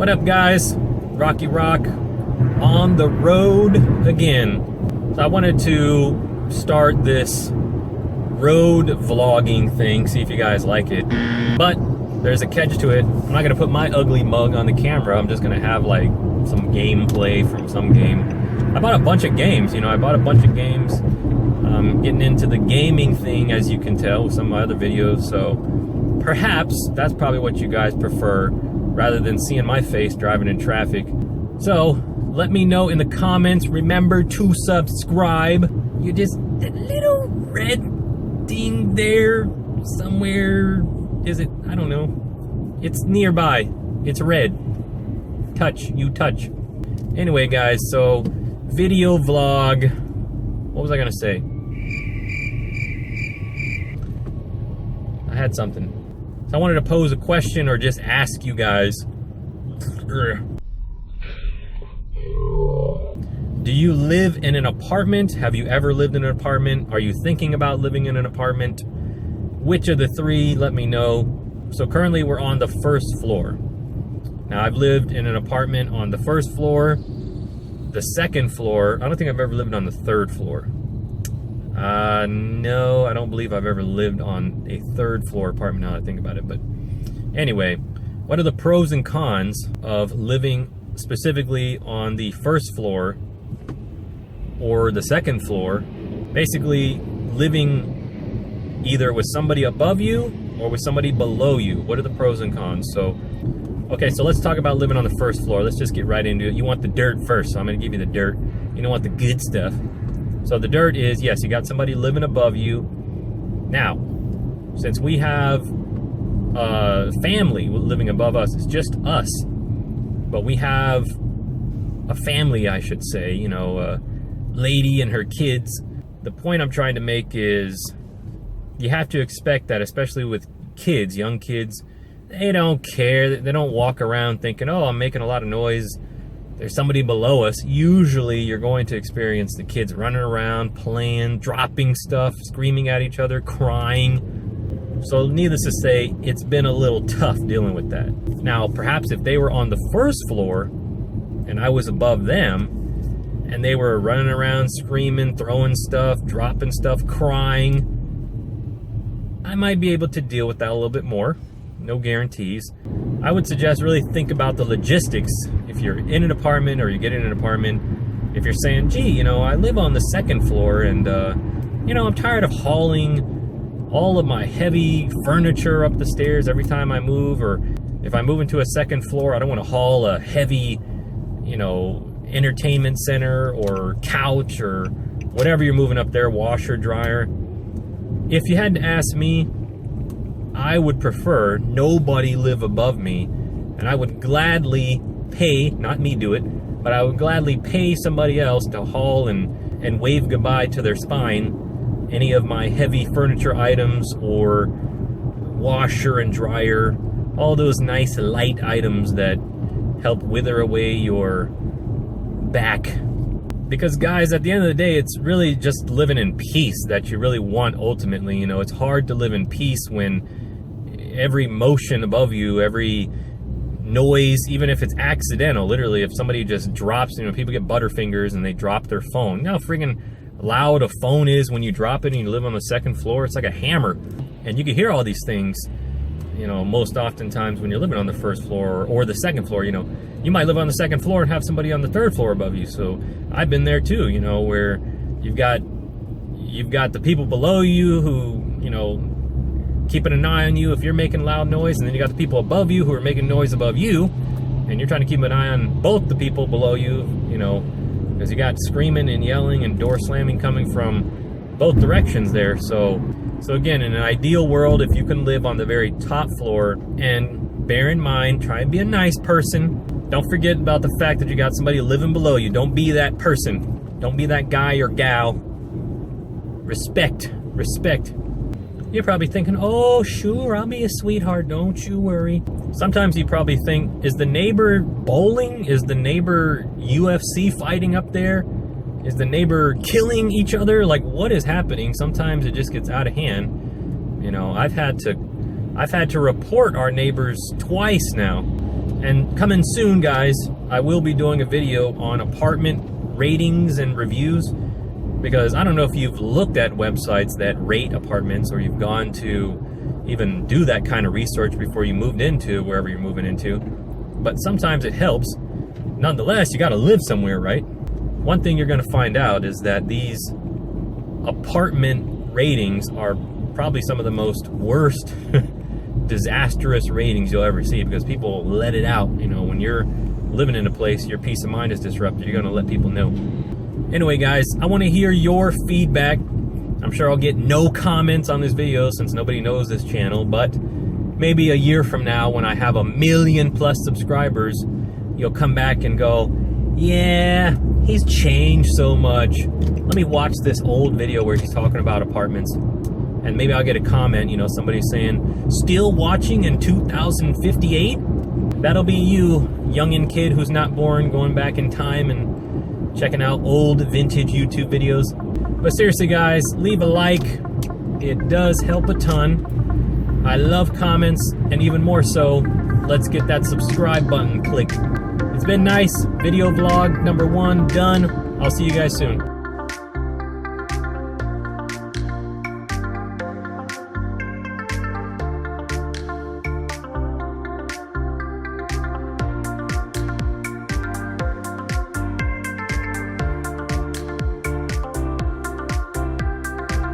What up, guys? RockieRok on the road again. So I wanted to start this road vlogging thing, see if you guys like it. But there's a catch to it. I'm not gonna put my ugly mug on the camera. I'm just gonna have like some gameplay from some game. I bought a bunch of games, I bought a bunch of games. Getting into the gaming thing, as you can tell with some of my other videos. So perhaps that's probably what you guys prefer, rather than seeing my face driving in traffic. So let me know in the comments. Remember to subscribe. You just, that little red thing there somewhere, is it? I don't know. It's nearby. It's red. You touch. Anyway, guys, so video vlog. What was I gonna say? I had something. So I wanted to pose a question or just ask you guys. Do you live in an apartment? Have you ever lived in an apartment? Are you thinking about living in an apartment? Which of the three? Let me know. So currently we're on the first floor. Now I've lived in an apartment on the first floor, the second floor. I don't think I've ever lived on the third floor. No, I don't believe I've ever lived on a third floor apartment now that I think about it. But anyway, what are the pros and cons of living specifically on the first floor or the second floor? Basically living either with somebody above you or with somebody below you. What are the pros and cons? So, okay, so let's talk about living on the first floor. Let's just get right into it. You want the dirt first, so I'm gonna give you the dirt. You don't want the good stuff. So the dirt is, yes, you got somebody living above you. Now, since we have a family living above us, it's just us, but we have a family, I should say, a lady and her kids. The point I'm trying to make is you have to expect that, especially with kids, young kids, they don't care. They don't walk around thinking, oh, I'm making a lot of noise. There's somebody below us. Usually you're going to experience the kids running around, playing, dropping stuff, screaming at each other, crying. So needless to say, it's been a little tough dealing with that. Now, perhaps if they were on the first floor and I was above them and they were running around, screaming, throwing stuff, dropping stuff, crying, I might be able to deal with that a little bit more. No guarantees. I would suggest really think about the logistics. If you're in an apartment or you get in an apartment, if you're saying, gee, I live on the second floor and, I'm tired of hauling all of my heavy furniture up the stairs every time I move, or if I move into a second floor, I don't want to haul a heavy, entertainment center or couch or whatever you're moving up there, washer, dryer. If you had to ask me, I would prefer nobody live above me, and I would gladly pay, not me do it, but I would gladly pay somebody else to haul and wave goodbye to their spine any of my heavy furniture items or washer and dryer, all those nice light items that help wither away your back. Because guys, at the end of the day, it's really just living in peace that you really want ultimately. It's hard to live in peace when every motion above you, every noise, even if it's accidental, literally, if somebody just drops, people get butterfingers and they drop their phone. You know how freaking loud a phone is when you drop it and you live on the second floor? It's like a hammer. And you can hear all these things, most oftentimes when you're living on the first floor or the second floor. You might live on the second floor and have somebody on the third floor above you. So I've been there too, where you've got the people below you who, keeping an eye on you if you're making loud noise, and then you got the people above you who are making noise above you, and you're trying to keep an eye on both the people below you, because you got screaming and yelling and door slamming coming from both directions there. So again, in an ideal world, if you can live on the very top floor, and bear in mind, try and be a nice person. Don't forget about the fact that you got somebody living below you. Don't be that person. Don't be that guy or gal. Respect. You're probably thinking, oh, sure, I'll be a sweetheart. Don't you worry. Sometimes you probably think, is the neighbor bowling? Is the neighbor UFC fighting up there? Is the neighbor killing each other? Like, what is happening? Sometimes it just gets out of hand. I've had to report our neighbors twice now. And coming soon, guys, I will be doing a video on apartment ratings and reviews, because I don't know if you've looked at websites that rate apartments, or you've gone to even do that kind of research before you moved into wherever you're moving into, but sometimes it helps. Nonetheless, you got to live somewhere, right? One thing you're going to find out is that these apartment ratings are probably some of the most worst disastrous ratings you'll ever see, because people let it out. You know, when you're living in a place, your peace of mind is disrupted, you're going to let people know. Anyway, guys, I want to hear your feedback. I'm sure I'll get no comments on this video since nobody knows this channel, but maybe a year from now, when I have 1 million+ subscribers, you'll come back and go, yeah, he's changed so much. Let me watch this old video where he's talking about apartments. And maybe I'll get a comment, you know, somebody saying, still watching in 2058? That'll be you, youngin' kid who's not born, going back in time and checking out old vintage YouTube videos. But seriously, guys, leave a like. It does help a ton. I love comments, and even more so, let's get that subscribe button clicked. It's been nice. Video vlog number 1 done. I'll see you guys soon.